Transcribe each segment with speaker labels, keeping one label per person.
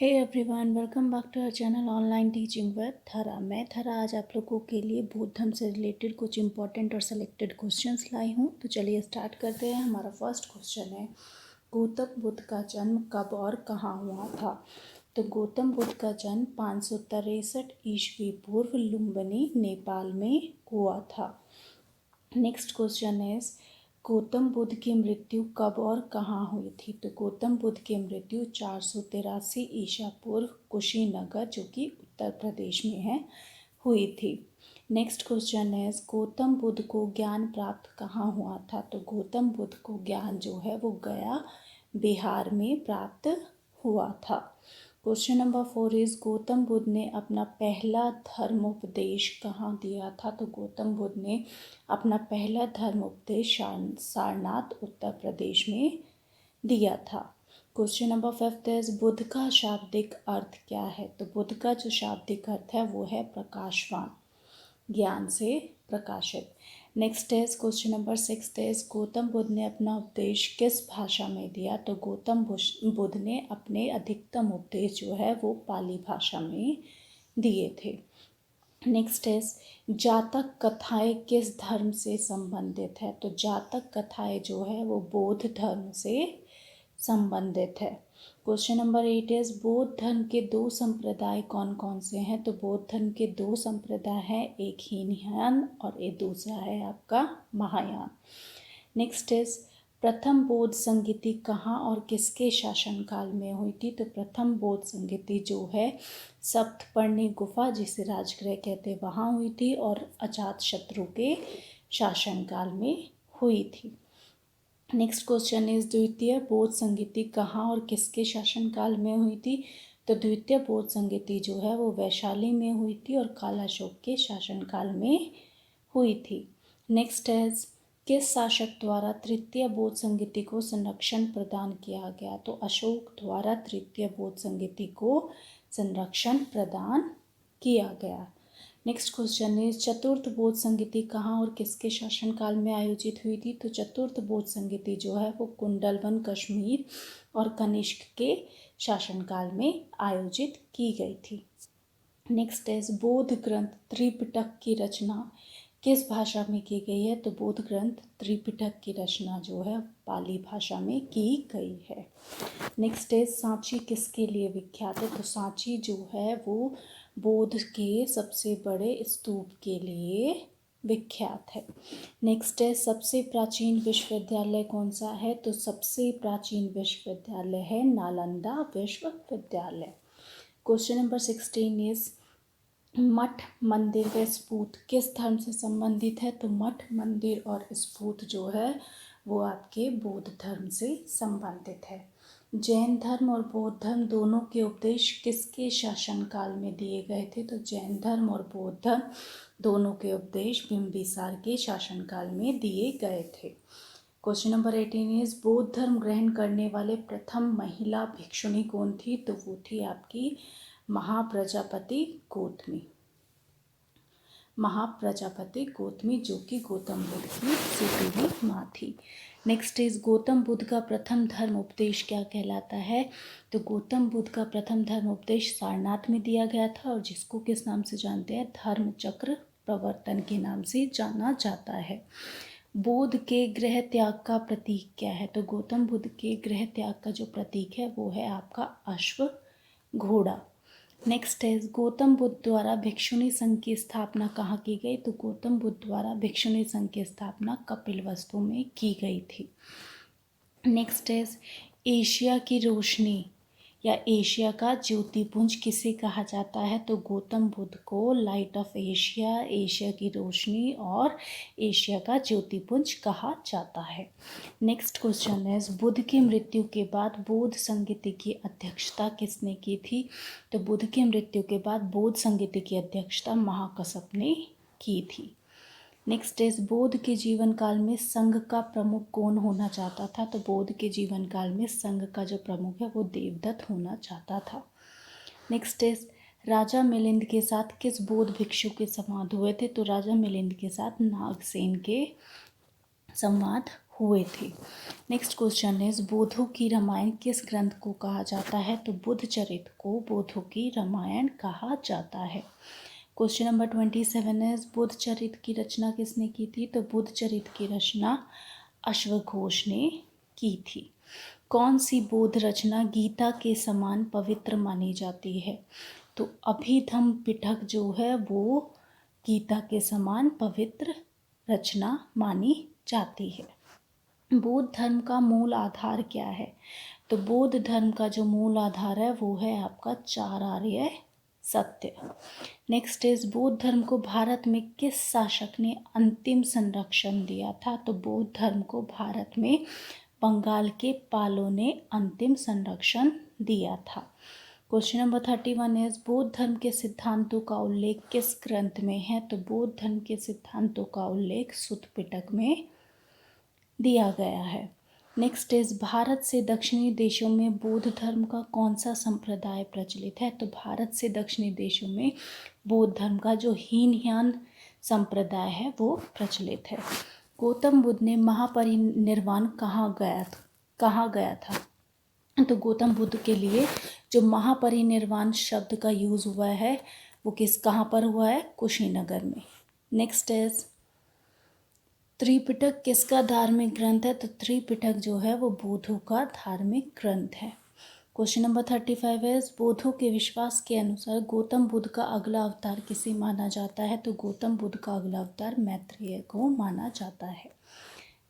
Speaker 1: Hey everyone, welcome back to our channel online teaching with Thara. मैं थरा आज आप लोगों के लिए बौद्ध धर्म से रिलेटेड कुछ इंपॉर्टेंट और सेलेक्टेड क्वेश्चंस लाई हूँ। तो चलिए स्टार्ट करते हैं। हमारा फर्स्ट क्वेश्चन है, गौतम बुद्ध का जन्म कब और कहाँ हुआ था। तो गौतम बुद्ध का जन्म 563 ईस्वी पूर्व लुम्बिनी, नेपाल में हुआ था। Next question is, Gautam Buddha की मृत्यु कब और कहाँ हुई थी। तो गौतम बुद्ध की मृत्यु 483 ईसा पूर्व कुशीनगर, जो कि उत्तर प्रदेश में है, हुई थी। नेक्स्ट क्वेश्चन है, गौतम बुद्ध को ज्ञान प्राप्त कहाँ हुआ था। तो गौतम बुद्ध को ज्ञान जो है वो गया, बिहार में प्राप्त हुआ था। Question number 4 is, Gautam Buddha ने अपना पहला धर्मोपदेश कहाँ दिया था। तो गौतम बुद्ध ने अपना पहला धर्मोपदेश सारनाथ, उत्तर प्रदेश में दिया था। क्वेश्चन नंबर 5 इज, बुद्ध का शाब्दिक अर्थ क्या है। तो बुद्ध का जो शाब्दिक अर्थ है वो है प्रकाशवान, ज्ञान से प्रकाशित। Next is question number 6 is, Gautam Buddha ने अपना उपदेश किस भाषा में दिया। तो गौतम बुद्ध ने अपने अधिकतम उपदेश जो है वो पाली भाषा में दिए थे। नेक्स्ट इज, जातक कथाएं किस धर्म से संबंधित है। तो जातक कथाएं जो है वो बौद्ध धर्म से संबंधित है। क्वेश्चन नंबर 8 इज, बौद्ध धर्म के दो संप्रदाय कौन कौन से हैं। तो बौद्ध धर्म के दो संप्रदाय हैं, एक हीनयान और एक दूसरा है आपका महायान। नेक्स्ट इज, प्रथम बौद्ध संगीति कहाँ और किसके शासनकाल में हुई थी। तो प्रथम बौद्ध संगीति जो है सप्तपर्णी गुफा, जिसे राजगृह कहते, वहाँ हुई थी और अजातशत्रु के शासनकाल में हुई थी। नेक्स्ट क्वेश्चन इज, द्वितीय बौद्ध संगीति कहाँ और किसके शासनकाल में हुई थी। तो द्वितीय बौद्ध संगीति जो है वो वैशाली में हुई थी और कालाशोक के शासनकाल में हुई थी। नेक्स्ट इज, किस शासक द्वारा तृतीय बौद्ध संगीति को संरक्षण प्रदान किया गया। तो अशोक द्वारा तृतीय बौद्ध संगीति को संरक्षण प्रदान किया गया। नेक्स्ट क्वेश्चन इज, चतुर्थ बौद्ध संगीति कहाँ और किसके शासनकाल में आयोजित हुई थी। तो चतुर्थ बौद्ध संगीति जो है वो कुंडलवन, कश्मीर और कनिष्क के शासनकाल में आयोजित की गई थी। नेक्स्ट इज, बौद्ध ग्रंथ त्रिपिटक की रचना किस भाषा में की गई है। तो बौद्ध ग्रंथ त्रिपिटक की रचना जो है पाली भाषा में की गई है। नेक्स्ट इज, सांची किसके लिए विख्यात है। तो सांची जो है वो बौद्ध के सबसे बड़े स्तूप के लिए विख्यात है। नेक्स्ट है, सबसे प्राचीन विश्वविद्यालय कौन सा है। तो सबसे प्राचीन विश्वविद्यालय है नालंदा विश्वविद्यालय। क्वेश्चन नंबर 16 इज, मठ, मंदिर व स्फूत किस धर्म से संबंधित है। तो मठ, मंदिर और स्फूत जो है वो आपके बौद्ध धर्म से संबंधित है। जैन धर्म और बौद्ध धर्म दोनों के उपदेश किसके शासनकाल में दिए गए थे। तो जैन धर्म और बौद्ध धर्म दोनों के उपदेश बिंबिसार के शासनकाल में दिए गए थे। क्वेश्चन नंबर 18 इज, बौद्ध धर्म ग्रहण करने वाले प्रथम महिला भिक्षुणी कौन थी। तो वो थी आपकी महाप्रजापति गौतमी, महाप्रजापति गौतमी, जो कि गौतम बुद्ध की सीधी हुई माँ थी। नेक्स्ट इज, गौतम बुद्ध का प्रथम धर्म उपदेश क्या कहलाता है। तो गौतम बुद्ध का प्रथम धर्म उपदेश सारनाथ में दिया गया था और जिसको किस नाम से जानते हैं, धर्म चक्र प्रवर्तन के नाम से जाना जाता है। बौद्ध के गृह त्याग का प्रतीक क्या है। तो गौतम बुद्ध के गृह त्याग का जो प्रतीक है वो है आपका अश्व, घोड़ा। नेक्स्ट है, गौतम बुद्ध द्वारा भिक्षुणी संघ की स्थापना कहाँ की गई। तो गौतम बुद्ध द्वारा भिक्षुणी संघ की स्थापना कपिलवस्तु में की गई थी। नेक्स्ट है, एशिया की रोशनी या एशिया का ज्योतिपुंज किसे कहा जाता है। तो गौतम बुद्ध को लाइट ऑफ एशिया, एशिया की रोशनी और एशिया का ज्योतिपुंज कहा जाता है। नेक्स्ट क्वेश्चन है, बुद्ध की मृत्यु के बाद बौद्ध संगीति की अध्यक्षता किसने की थी। तो बुद्ध की मृत्यु के बाद बौद्ध संगीति की अध्यक्षता महाकश्यप ने की थी। नेक्स्ट इज, बौद्ध के जीवन काल में संघ का प्रमुख कौन होना चाहता था। तो बौद्ध के जीवन काल में संघ का जो प्रमुख है वो देवदत्त होना चाहता था। नेक्स्ट इज, राजा मिलिंद के साथ किस बौद्ध भिक्षु के संवाद हुए थे। तो राजा मिलिंद के साथ नागसेन के संवाद हुए थे। नेक्स्ट क्वेश्चन इज बोधो की रामायण किस ग्रंथ को कहा जाता है? तो बुद्ध चरित को बोधो की रामायण कहा जाता है। क्वेश्चन नंबर 27 इज बुद्ध चरित की रचना किसने की थी? तो बुद्ध चरित की रचना अश्वघोष ने की थी। कौन सी बौद्ध रचना गीता के समान पवित्र मानी जाती है? तो अभिधम्म पिटक जो है वो गीता के समान पवित्र रचना मानी जाती है। बौद्ध धर्म का मूल आधार क्या है? तो बौद्ध धर्म का जो मूल आधार है वो है आपका 4 आर्य सत्य। नेक्स्ट इज बौद्ध धर्म को भारत में किस शासक ने अंतिम संरक्षण दिया था? तो बौद्ध धर्म को भारत में बंगाल के पालों ने अंतिम संरक्षण दिया था। क्वेश्चन नंबर 31 इज बौद्ध धर्म के सिद्धांतों का उल्लेख किस ग्रंथ में है? तो बौद्ध धर्म के सिद्धांतों का उल्लेख सुत्त पिटक में दिया गया है। नेक्स्ट इज भारत से दक्षिणी देशों में बौद्ध धर्म का कौन सा संप्रदाय प्रचलित है? तो भारत से दक्षिणी देशों में बौद्ध धर्म का जो हीनयान संप्रदाय है वो प्रचलित है। गौतम बुद्ध ने महापरिनिर्वाण कहाँ गया था? तो गौतम बुद्ध के लिए जो महापरिनिर्वाण शब्द का यूज़ हुआ है वो कहाँ पर हुआ है? कुशीनगर में। नेक्स्ट इज त्रिपिटक किसका धार्मिक ग्रंथ है? तो त्रिपिटक जो है वो बौद्धों का धार्मिक ग्रंथ है। क्वेश्चन नंबर 35 है बौद्धों के विश्वास के अनुसार गौतम बुद्ध का अगला अवतार किसे माना जाता है? तो गौतम बुद्ध का अगला अवतार मैत्रेय को माना जाता है।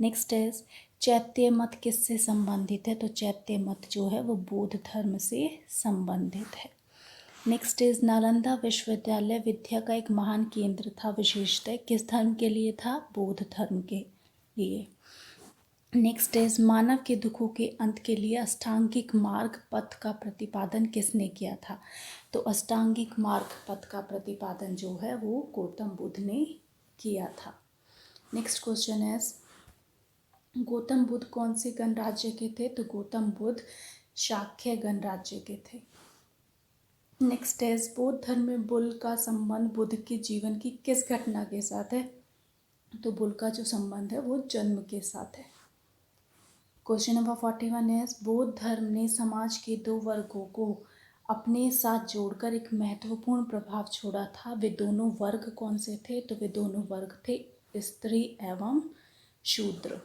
Speaker 1: नेक्स्ट इज चैत्य मत किससे संबंधित है? तो चैत्य मत जो है वो बौद्ध धर्म से संबंधित है। नेक्स्ट इज नालंदा विश्वविद्यालय विद्या का एक महान केंद्र था, विशेषतः किस धर्म के लिए था? बौद्ध धर्म के लिए। नेक्स्ट इज मानव के दुखों के अंत के लिए अष्टांगिक मार्ग पथ का प्रतिपादन किसने किया था? तो अष्टांगिक मार्ग पथ का प्रतिपादन जो है वो गौतम बुद्ध ने किया था। Next question is Gautam Buddha कौन से गणराज्य के थे? तो गौतम बुद्ध शाक्य गणराज्य के थे। नेक्स्ट इज बौद्ध धर्म में बुल का संबंध बुद्ध के जीवन की किस घटना के साथ है? तो बुल का जो संबंध है वो जन्म के साथ है। क्वेश्चन नंबर 41 इज बौद्ध धर्म ने समाज के 2 वर्गों को अपने साथ जोड़कर एक महत्वपूर्ण प्रभाव छोड़ा था। वे दोनों वर्ग कौन से थे? तो वे दोनों वर्ग थे स्त्री एवं शूद्र।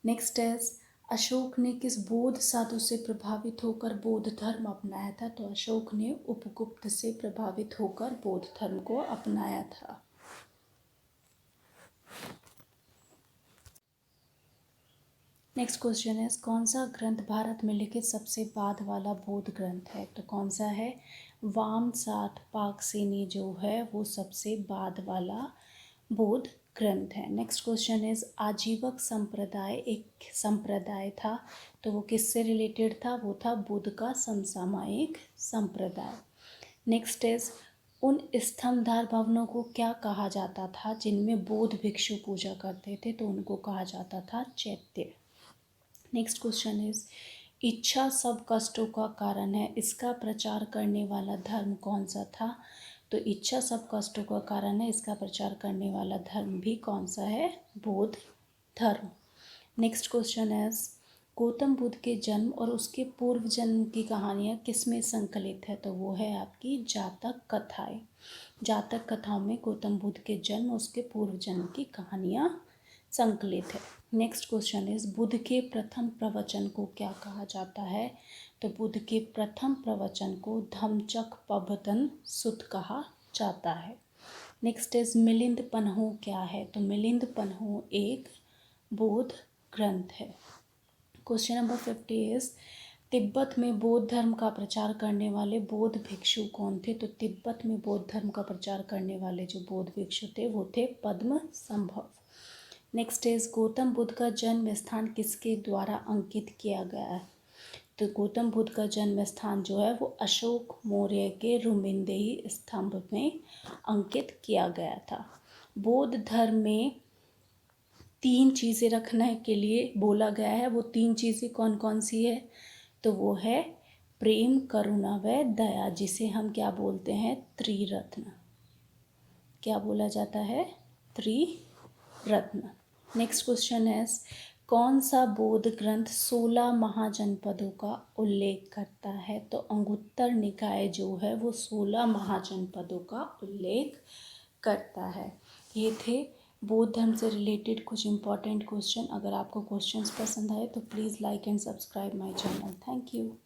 Speaker 1: नेक्स्ट इज अशोक ने किस बौद्ध साधु से प्रभावित होकर बौद्ध धर्म अपनाया था? तो अशोक ने उपगुप्त से प्रभावित होकर बौद्ध धर्म को अपनाया था। नेक्स्ट क्वेश्चन है कौन सा ग्रंथ भारत में लिखित सबसे बाद वाला बौद्ध ग्रंथ है? तो कौन सा है? वामसात पाकसेनी जो है वो सबसे बाद वाला बौद्ध ग्रंथ है। नेक्स्ट क्वेश्चन इज आजीवक संप्रदाय एक संप्रदाय था, तो वो किससे रिलेटेड था? वो था बुद्ध का समसामयिक संप्रदाय। नेक्स्ट इज उन स्तंभधार भवनों को क्या कहा जाता था जिनमें बौद्ध भिक्षु पूजा करते थे? तो उनको कहा जाता था चैत्य। नेक्स्ट क्वेश्चन इज इच्छा सब कष्टों का कारण है, इसका प्रचार करने वाला धर्म कौन सा था? तो इच्छा सब कष्टों का कारण है, इसका प्रचार करने वाला धर्म भी कौन सा है? बौद्ध धर्म। Next question is Gautam Buddha के जन्म और उसके पूर्व जन्म की कहानियाँ किसमें संकलित है? तो वो है आपकी जातक कथाएं। जातक कथाओं में गौतम बुद्ध के जन्म और उसके पूर्व जन्म की कहानियाँ संकलित है। नेक्स्ट क्वेश्चन इज बुद्ध के प्रथम प्रवचन को क्या कहा जाता है? तो बुद्ध के प्रथम प्रवचन को धम्मचक्कपवත්තन सुत्त कहा जाता है। नेक्स्ट इज मिलिंद पन्हु क्या है? तो मिलिंद पन्हु एक बौद्ध ग्रंथ है। क्वेश्चन नंबर 50 इज तिब्बत में बौद्ध धर्म का प्रचार करने वाले बौद्ध भिक्षु कौन थे? तो तिब्बत में बौद्ध धर्म का प्रचार करने वाले जो बौद्ध भिक्षु थे वो थे पद्मसंभव। नेक्स्ट इज गौतम बुद्ध का जन्म स्थान किसके द्वारा अंकित किया गया है? तो गौतम बुद्ध का जन्म स्थान जो है वो अशोक मौर्य के रुमिंदेही स्तंभ में अंकित किया गया था। बौद्ध धर्म में 3 चीज़ें रखने के लिए बोला गया है, वो 3 चीज़ें कौन कौन सी है? तो वो है प्रेम, करुणा व दया, जिसे हम क्या बोलते हैं? त्रिरत्न। क्या बोला जाता है? त्रिरत्न। नेक्स्ट क्वेश्चन है, कौन सा बौद्ध ग्रंथ 16 महाजनपदों का उल्लेख करता है? तो अंगुत्तर निकाय जो है वो 16 महाजनपदों का उल्लेख करता है। ये थे बौद्ध धर्म से रिलेटेड कुछ इंपॉर्टेंट क्वेश्चन। अगर आपको क्वेश्चंस पसंद आए तो please like and subscribe my channel. Thank you.